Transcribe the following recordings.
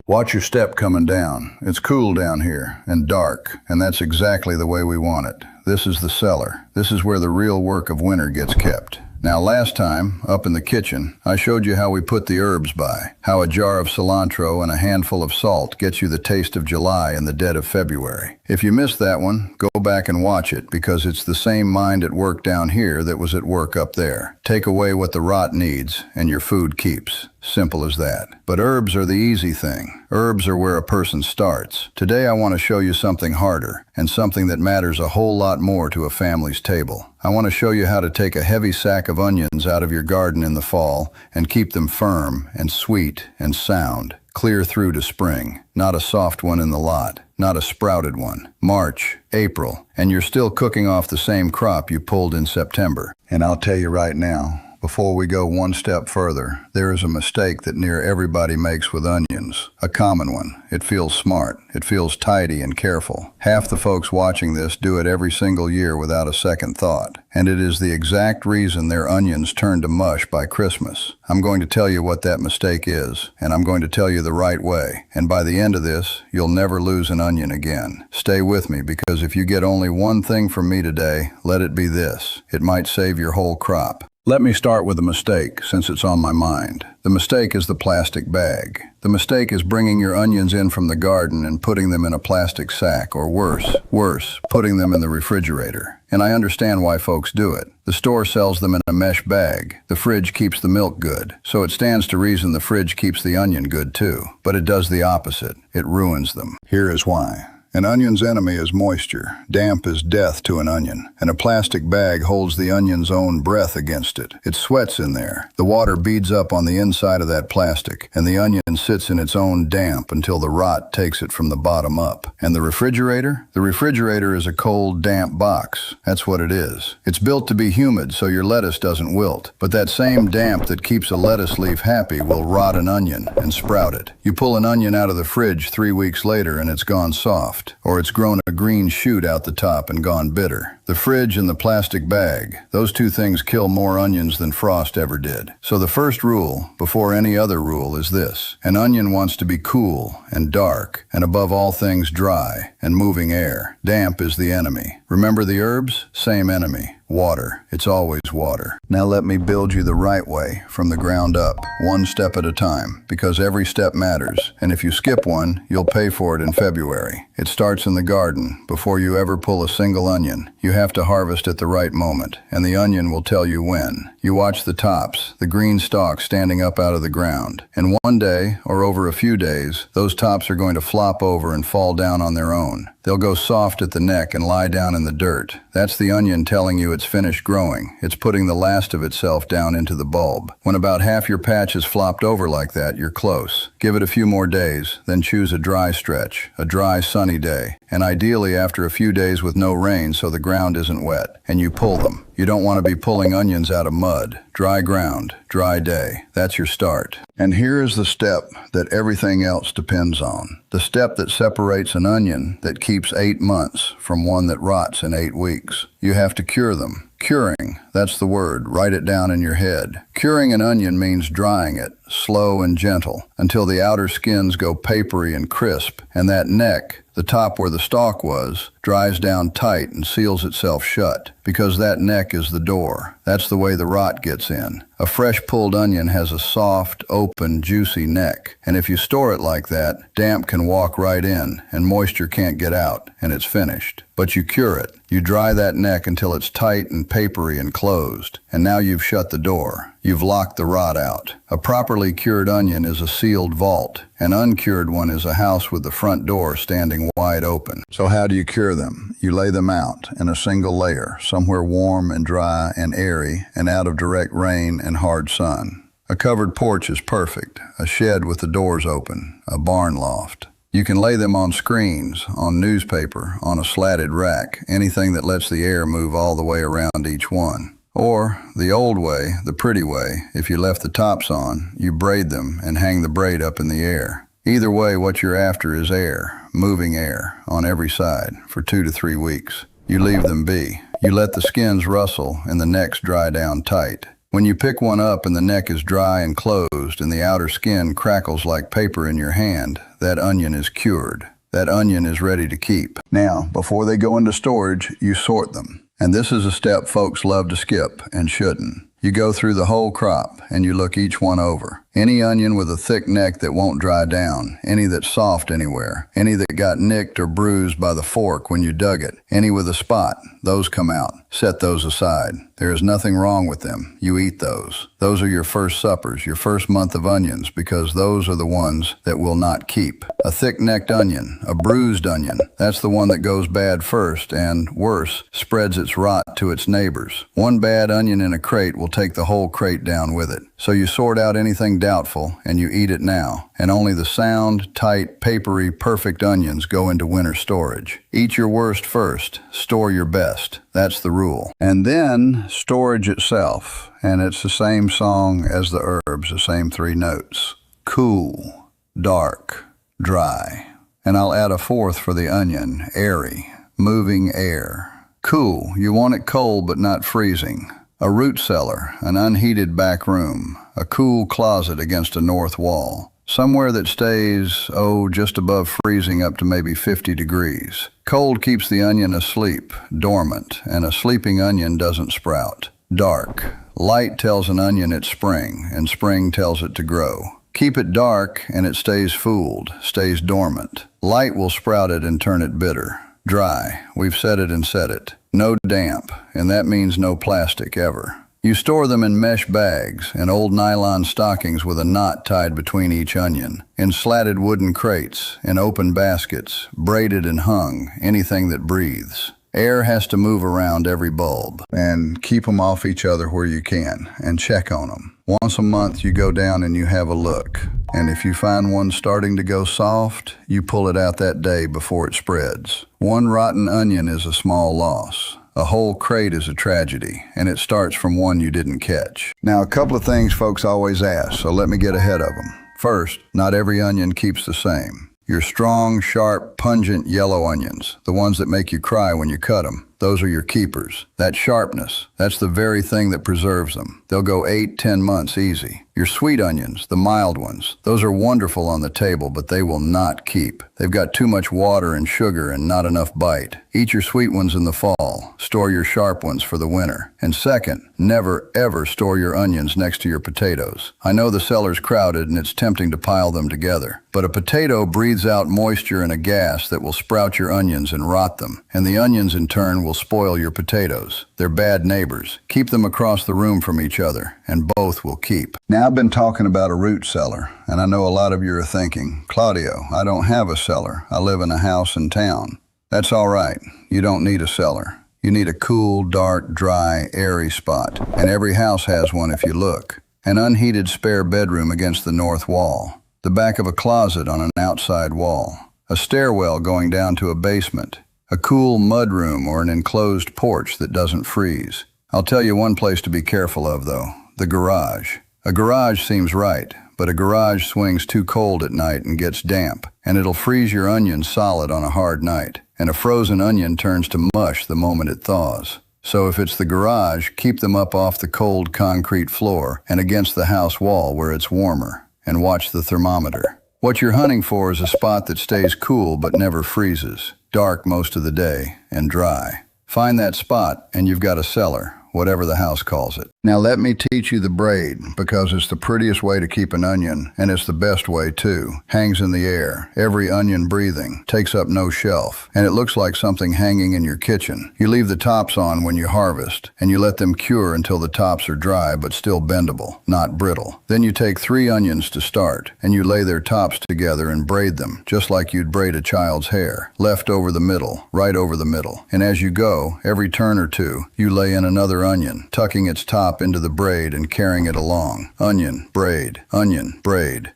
Watch your step coming down. It's cool down here and dark, and that's exactly the way we want it. This is the cellar. This is where the real work of winter gets kept. Now last time, up in the kitchen, I showed you how we put the herbs by, how a jar of cilantro and a handful of salt gets you the taste of July in the dead of February. If you missed that one, go back and watch it, because it's the same mind at work down here that was at work up there. Take away what the rot needs, and your food keeps. Simple as that. But herbs are the easy thing. Herbs are where a person starts. Today I want to show you something harder, and something that matters a whole lot more to a family's table. I want to show you how to take a heavy sack of onions out of your garden in the fall and keep them firm and sweet and sound, clear through to spring. Not a soft one in the lot, not a sprouted one. March, April, and you're still cooking off the same crop you pulled in September. And I'll tell you right now, before we go one step further, there is a mistake that near everybody makes with onions. A common one. It feels smart. It feels tidy and careful. Half the folks watching this do it every single year without a second thought. And it is the exact reason their onions turn to mush by Christmas. I'm going to tell you what that mistake is, and I'm going to tell you the right way. And by the end of this, you'll never lose an onion again. Stay with me, because if you get only one thing from me today, let it be this. It might save your whole crop. Let me start with a mistake, since it's on my mind. The mistake is the plastic bag. The mistake is bringing your onions in from the garden and putting them in a plastic sack, or worse, putting them in the refrigerator. And I understand why folks do it. The store sells them in a mesh bag. The fridge keeps the milk good. So it stands to reason the fridge keeps the onion good too. But it does the opposite. It ruins them. Here is why. An onion's enemy is moisture. Damp is death to an onion. And a plastic bag holds the onion's own breath against it. It sweats in there. The water beads up on the inside of that plastic, and the onion sits in its own damp until the rot takes it from the bottom up. And the refrigerator? The refrigerator is a cold, damp box. That's what it is. It's built to be humid so your lettuce doesn't wilt. But that same damp that keeps a lettuce leaf happy will rot an onion and sprout it. You pull an onion out of the fridge 3 weeks later and it's gone soft. Or it's grown a green shoot out the top and gone bitter. The fridge and the plastic bag, those two things kill more onions than frost ever did. So the first rule, before any other rule, is this. An onion wants to be cool and dark, and above all things dry and moving air. Damp is the enemy. Remember the herbs? Same enemy. Water. It's always water. Now let me build you the right way, from the ground up, one step at a time, because every step matters, and if you skip one, you'll pay for it in February. It starts in the garden. Before you ever pull a single onion, you have to harvest at the right moment, and the onion will tell you when. You watch the tops, the green stalks standing up out of the ground, and one day, or over a few days, those tops are going to flop over and fall down on their own. They'll go soft at the neck and lie down in the dirt. That's the onion telling you it's finished growing. It's putting the last of itself down into the bulb. When about half your patch is flopped over like that, you're close. Give it a few more days, then choose a dry stretch, a dry, sunny day, and ideally after a few days with no rain so the ground isn't wet, and you pull them. You don't want to be pulling onions out of mud. Dry ground, dry day. That's your start. And here is the step that everything else depends on. The step that separates an onion that keeps 8 months from one that rots in 8 weeks. You have to cure them. Curing, that's the word. Write it down in your head. Curing an onion means drying it, slow and gentle, until the outer skins go papery and crisp, and that neck, the top where the stalk was, dries down tight and seals itself shut, because that neck is the door. That's the way the rot gets in. A fresh pulled onion has a soft, open, juicy neck, and if you store it like that, damp can walk right in, and moisture can't get out, and it's finished. But you cure it. You dry that neck until it's tight and papery and closed, and now you've shut the door. You've locked the rot out. A properly cured onion is a sealed vault. An uncured one is a house with the front door standing wide open. So how do you cure them? You lay them out in a single layer, somewhere warm and dry and airy and out of direct rain and hard sun. A covered porch is perfect. A shed with the doors open. A barn loft. You can lay them on screens, on newspaper, on a slatted rack, anything that lets the air move all the way around each one. Or, the old way, the pretty way, if you left the tops on, you braid them and hang the braid up in the air. Either way, what you're after is air, moving air, on every side, for 2 to 3 weeks. You leave them be. You let the skins rustle and the necks dry down tight. When you pick one up and the neck is dry and closed and the outer skin crackles like paper in your hand, that onion is cured. That onion is ready to keep. Now, before they go into storage, you sort them. And this is a step folks love to skip and shouldn't. You go through the whole crop and you look each one over. Any onion with a thick neck that won't dry down, any that's soft anywhere, any that got nicked or bruised by the fork when you dug it, any with a spot, those come out. Set those aside. There is nothing wrong with them. You eat those. Those are your first suppers, your first month of onions, because those are the ones that will not keep. A thick-necked onion, a bruised onion, that's the one that goes bad first and, worse, spreads its rot to its neighbors. One bad onion in a crate will take the whole crate down with it. So you sort out anything doubtful and you eat it now. And only the sound, tight, papery, perfect onions go into winter storage. Eat your worst first. Store your best. That's the rule. And then storage itself. And it's the same song as the herbs, the same 3 notes. Cool, dark, dry. And I'll add a 4th for the onion, airy, moving air. Cool, you want it cold but not freezing. A root cellar, an unheated back room, a cool closet against a north wall. Somewhere that stays, just above freezing up to maybe 50 degrees. Cold keeps the onion asleep, dormant, and a sleeping onion doesn't sprout. Dark. Light tells an onion it's spring, and spring tells it to grow. Keep it dark, and it stays fooled, stays dormant. Light will sprout it and turn it bitter. Dry. We've said it and said it. No damp, and that means no plastic ever. You store them in mesh bags and old nylon stockings with a knot tied between each onion, in slatted wooden crates, in open baskets, braided and hung, anything that breathes. Air has to move around every bulb, and keep them off each other where you can, and check on them. Once a month you go down and you have a look, and if you find one starting to go soft, you pull it out that day before it spreads. One rotten onion is a small loss. A whole crate is a tragedy, and it starts from one you didn't catch. Now, a couple of things folks always ask, so let me get ahead of them. First, not every onion keeps the same. Your strong, sharp, pungent yellow onions, the ones that make you cry when you cut them, those are your keepers. That sharpness, that's the very thing that preserves them. They'll go 8-10 months easy. Your sweet onions, the mild ones, those are wonderful on the table, but they will not keep. They've got too much water and sugar and not enough bite. Eat your sweet ones in the fall. Store your sharp ones for the winter. And second, never ever store your onions next to your potatoes. I know the cellar's crowded and it's tempting to pile them together, but a potato breathes out moisture and a gas that will sprout your onions and rot them, and the onions in turn will spoil your potatoes. They're bad neighbors. Keep them across the room from each other, and both will keep. Now, I've been talking about a root cellar, and I know a lot of you are thinking, Claudio, I don't have a cellar. I live in a house in town. That's all right. You don't need a cellar. You need a cool, dark, dry, airy spot, and every house has one if you look. An unheated spare bedroom against the north wall. The back of a closet on an outside wall. A stairwell going down to a basement. A cool mudroom or an enclosed porch that doesn't freeze. I'll tell you one place to be careful of, though. The garage. A garage seems right, but a garage swings too cold at night and gets damp, and it'll freeze your onions solid on a hard night, and a frozen onion turns to mush the moment it thaws. So if it's the garage, keep them up off the cold concrete floor and against the house wall where it's warmer, and watch the thermometer. What you're hunting for is a spot that stays cool but never freezes, dark most of the day, and dry. Find that spot and you've got a cellar, whatever the house calls it. Now let me teach you the braid, because it's the prettiest way to keep an onion, and it's the best way too. Hangs in the air, every onion breathing, takes up no shelf, and it looks like something hanging in your kitchen. You leave the tops on when you harvest, and you let them cure until the tops are dry but still bendable, not brittle. Then you take 3 onions to start, and you lay their tops together and braid them, just like you'd braid a child's hair. Left over the middle, right over the middle. And as you go, every turn or two, you lay in another onion, tucking its top into the braid and carrying it along. Onion, braid,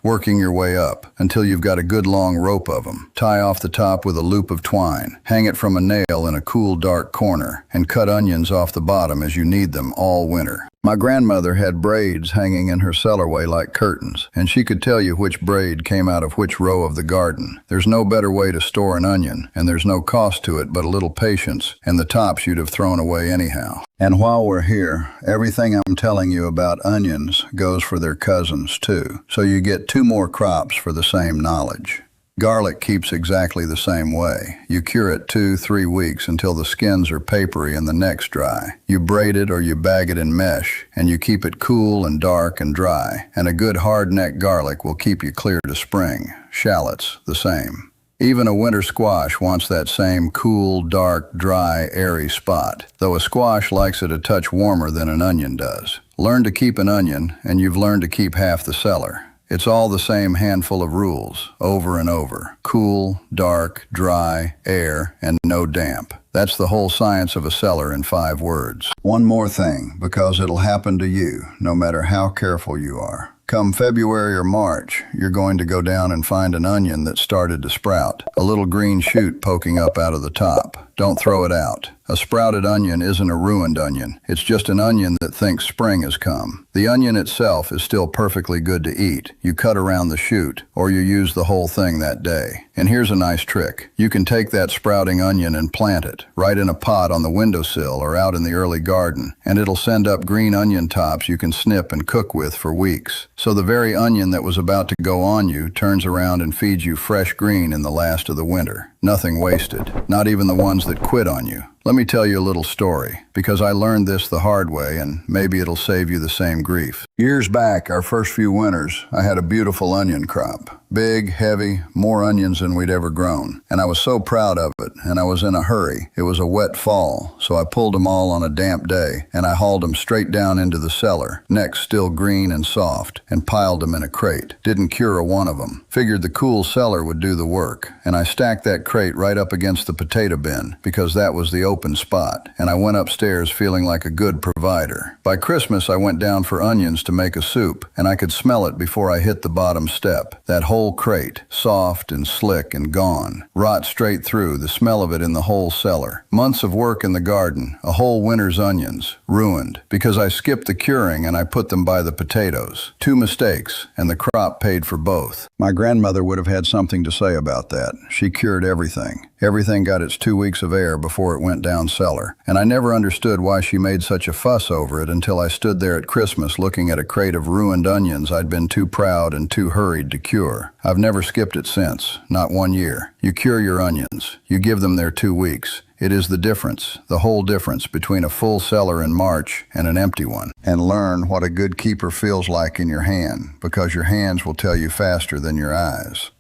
working your way up until you've got a good long rope of them. Tie off the top with a loop of twine. Hang it from a nail in a cool, dark corner, and cut onions off the bottom as you need them all winter. My grandmother had braids hanging in her cellarway like curtains, and she could tell you which braid came out of which row of the garden. There's no better way to store an onion, and there's no cost to it but a little patience, and the tops you'd have thrown away anyhow. And while we're here, everything I'm telling you about onions goes for their cousins too, so you get 2 more crops for the same knowledge. Garlic keeps exactly the same way. You cure it 2-3 weeks until the skins are papery and the necks dry. You braid it or you bag it in mesh, and you keep it cool and dark and dry. And a good hard-necked garlic will keep you clear to spring. Shallots, the same. Even a winter squash wants that same cool, dark, dry, airy spot, though a squash likes it a touch warmer than an onion does. Learn to keep an onion, and you've learned to keep half the cellar. It's all the same handful of rules, over and over. Cool, dark, dry, air, and no damp. That's the whole science of a cellar in 5 words. One more thing, because it'll happen to you, no matter how careful you are. Come February or March, you're going to go down and find an onion that started to sprout, a little green shoot poking up out of the top. Don't throw it out. A sprouted onion isn't a ruined onion. It's just an onion that thinks spring has come. The onion itself is still perfectly good to eat. You cut around the shoot, or you use the whole thing that day. And here's a nice trick. You can take that sprouting onion and plant it, right in a pot on the windowsill or out in the early garden, and it'll send up green onion tops you can snip and cook with for weeks. So the very onion that was about to go on you turns around and feeds you fresh green in the last of the winter. Nothing wasted, not even the ones that quit on you. Let me tell you a little story, because I learned this the hard way, and maybe it'll save you the same grief. Years back, our first few winters, I had a beautiful onion crop. Big, heavy, more onions than we'd ever grown. And I was so proud of it, and I was in a hurry. It was a wet fall, so I pulled them all on a damp day, and I hauled them straight down into the cellar, necks still green and soft, and piled them in a crate. Didn't cure a one of them. Figured the cool cellar would do the work, and I stacked that crate right up against the potato bin, because that was the open spot, and I went upstairs feeling like a good provider. By Christmas, I went down for onions to make a soup, and I could smell it before I hit the bottom step. That whole crate, soft and slick and gone. Rot straight through, the smell of it in the whole cellar. Months of work in the garden, a whole winter's onions, ruined, because I skipped the curing and I put them by the potatoes. 2 mistakes, and the crop paid for both. My grandmother would have had something to say about that. She cured everything. Everything got its 2 weeks of air before it went down cellar, and I never understood why she made such a fuss over it until I stood there at Christmas looking at a crate of ruined onions I'd been too proud and too hurried to cure. I've never skipped it since, not 1 year. You cure your onions. You give them their 2 weeks. It is the difference, the whole difference between a full cellar in March and an empty one. And learn what a good keeper feels like in your hand, because your hands will tell you faster than your eyes.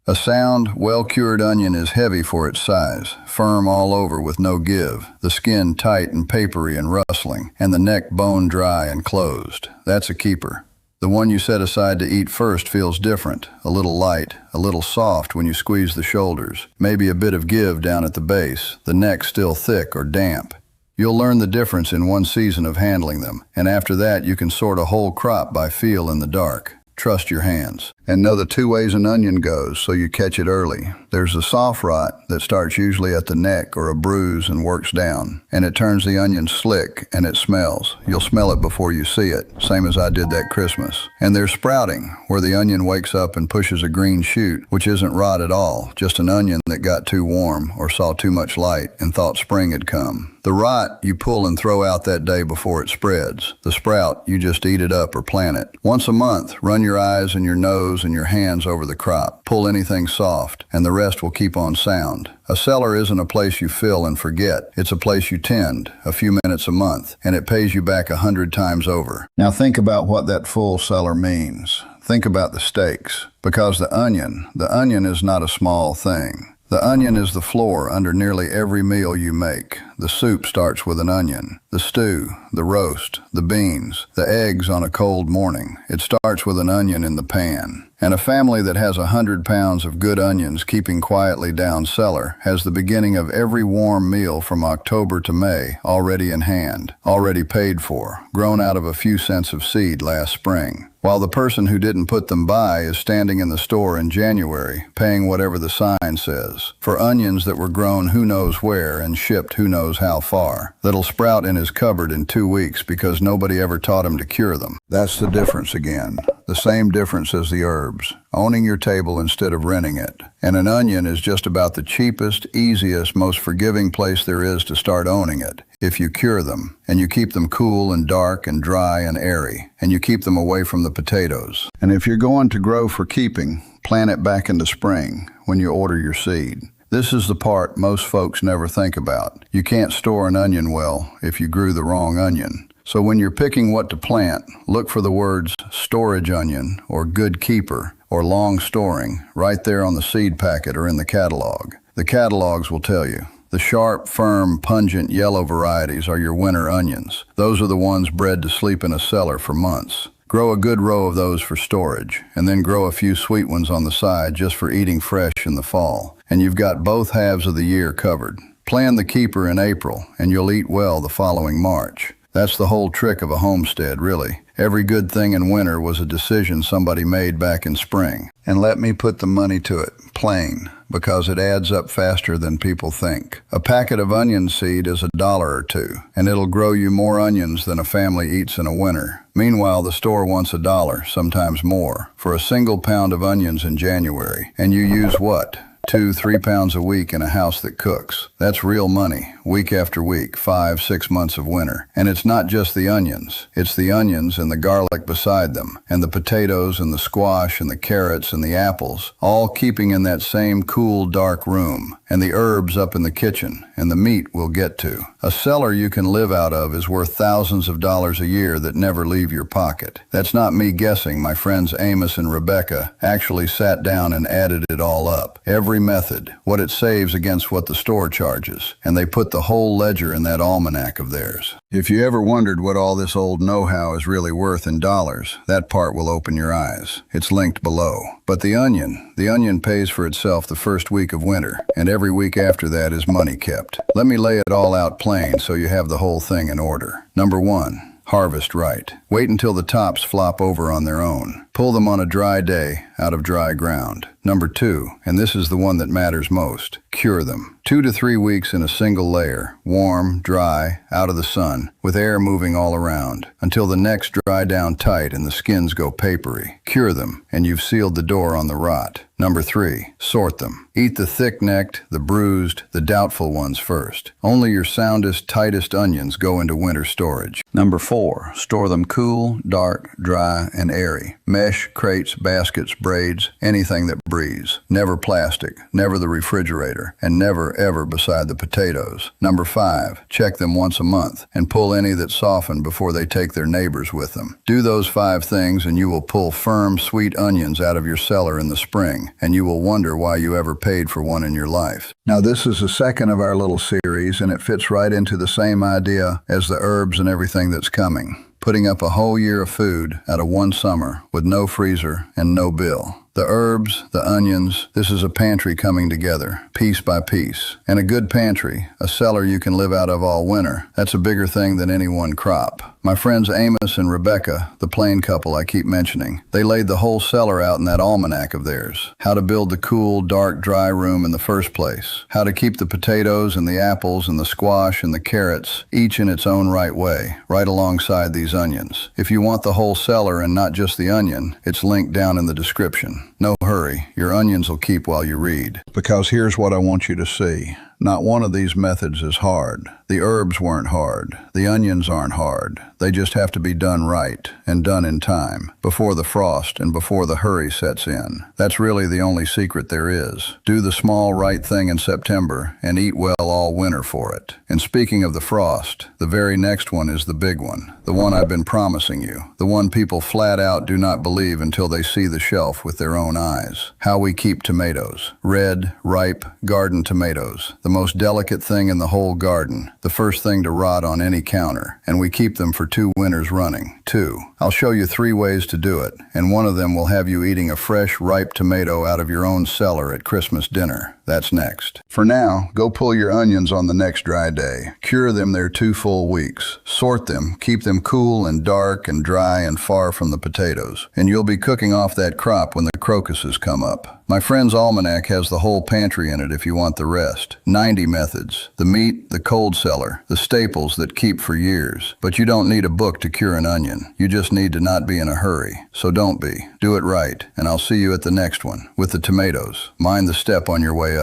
A sound, well-cured onion is heavy for its size, firm all over with no give, the skin tight and papery and rustling, and the neck bone dry and closed. That's a keeper. The one you set aside to eat first feels different, a little light, a little soft when you squeeze the shoulders, maybe a bit of give down at the base, the neck still thick or damp. You'll learn the difference in 1 season of handling them, and after that you can sort a whole crop by feel in the dark. Trust your hands. And know the 2 ways an onion goes, so you catch it early. There's the soft rot that starts usually at the neck or a bruise and works down, and it turns the onion slick and it smells. You'll smell it before you see it, same as I did that Christmas. And there's sprouting, where the onion wakes up and pushes a green shoot, which isn't rot at all, just an onion that got too warm or saw too much light and thought spring had come. The rot you pull and throw out that day before it spreads. The sprout, you just eat it up or plant it. Once a month, run your eyes and your nose and your hands over the crop. Pull anything soft, and the rest will keep on sound. A cellar isn't a place you fill and forget. It's a place you tend, a few minutes a month, and it pays you back 100 times over. Now think about what that full cellar means. Think about the stakes, because the onion is not a small thing. The onion is the floor under nearly every meal you make. The soup starts with an onion. The stew, the roast, the beans, the eggs on a cold morning. It starts with an onion in the pan. And a family that has 100 pounds of good onions keeping quietly down cellar has the beginning of every warm meal from October to May already in hand, already paid for, grown out of a few cents of seed last spring. while the person who didn't put them by is standing in the store in January, paying whatever the sign says, for onions that were grown who knows where and shipped who knows how far, that'll sprout in his cupboard in 2 weeks because nobody ever taught him to cure them. That's the difference again. The same difference as the herbs. Owning your table instead of renting it. And an onion is just about the cheapest, easiest, most forgiving place there is to start owning it. If you cure them, and you keep them cool and dark and dry and airy, and you keep them away from the potatoes. And if you're going to grow for keeping, plant it back into spring when you order your seed. This is the part most folks never think about. You can't store an onion well if you grew the wrong onion. So when you're picking what to plant, look for the words storage onion or good keeper or long storing right there on the seed packet or in the catalog. The catalogs will tell you. The sharp, firm, pungent yellow varieties are your winter onions. Those are the ones bred to sleep in a cellar for months. Grow a good row of those for storage, and then grow a few sweet ones on the side just for eating fresh in the fall. And you've got both halves of the year covered. Plant the keeper in April, and you'll eat well the following March. That's the whole trick of a homestead, really. Every good thing in winter was a decision somebody made back in spring. And let me put the money to it, plain, because it adds up faster than people think. A packet of onion seed is $1 or $2, and it'll grow you more onions than a family eats in a winter. Meanwhile, the store wants $1, sometimes more, for a single pound of onions in January. And you use what? 2-3 pounds a week in a house that cooks. That's real money, week after week, 5-6 months of winter. And it's not just the onions. It's the onions and the garlic beside them, and the potatoes and the squash and the carrots and the apples, all keeping in that same cool, dark room, and the herbs up in the kitchen, and the meat we'll get to. A cellar you can live out of is worth thousands of dollars a year that never leave your pocket. That's not me guessing. My friends Amos and Rebecca actually sat down and added it all up. Every method, what it saves against what the store charges, and they put the whole ledger in that almanac of theirs. If you ever wondered what all this old know-how is really worth in dollars, that part will open your eyes. It's linked below. But the onion pays for itself the first week of winter, and every week after that is money kept. Let me lay it all out plain so you have the whole thing in order. Number 1. Harvest right. Wait until the tops flop over on their own. Pull them on a dry day out of dry ground. Number 2, and this is the one that matters most, cure them. 2 to 3 weeks in a single layer, warm, dry, out of the sun, with air moving all around, until the necks dry down tight and the skins go papery. Cure them, and you've sealed the door on the rot. Number 3, sort them. Eat the thick-necked, the bruised, the doubtful ones first. Only your soundest, tightest onions go into winter storage. Number 4, store them cool, dark, dry, and airy. Mesh, crates, baskets, braids, anything that breathes. Never plastic, never the refrigerator, and never ever beside the potatoes. Number 5, check them once a month and pull any that soften before they take their neighbors with them. Do those 5 things and you will pull firm, sweet onions out of your cellar in the spring, and you will wonder why you ever paid for one in your life. Now this is the second of our little series, and it fits right into the same idea as the herbs and everything that's coming. Putting up a whole year of food out of one summer with no freezer and no bill. The herbs, the onions, this is a pantry coming together, piece by piece. And a good pantry, a cellar you can live out of all winter, that's a bigger thing than any one crop. My friends Amos and Rebecca, the Plain couple I keep mentioning, they laid the whole cellar out in that almanac of theirs. How to build the cool, dark, dry room in the first place. How to keep the potatoes and the apples and the squash and the carrots, each in its own right way, right alongside these onions. If you want the whole cellar and not just the onion, it's linked down in the description. No hurry, your onions will keep while you read. Because here's what I want you to see. Not one of these methods is hard. The herbs weren't hard. The onions aren't hard. They just have to be done right and done in time, before the frost and before the hurry sets in. That's really the only secret there is. Do the small right thing in September and eat well all winter for it. And speaking of the frost, the very next one is the big one. The one I've been promising you. The one people flat out do not believe until they see the shelf with their own eyes. How we keep tomatoes. Red, ripe, garden tomatoes. The most delicate thing in the whole garden. The first thing to rot on any counter. And we keep them for 2 winters running. 2. I'll show you 3 ways to do it. And one of them will have you eating a fresh, ripe tomato out of your own cellar at Christmas dinner. That's next. For now, go pull your onions on the next dry day. Cure them their 2 full weeks. Sort them, keep them cool and dark and dry and far from the potatoes. And you'll be cooking off that crop when the crocuses come up. My friend's almanac has the whole pantry in it if you want the rest. 90 methods. The meat, the cold cellar, the staples that keep for years. But you don't need a book to cure an onion. You just need to not be in a hurry. So don't be. Do it right. And I'll see you at the next one. With the tomatoes. Mind the step on your way up.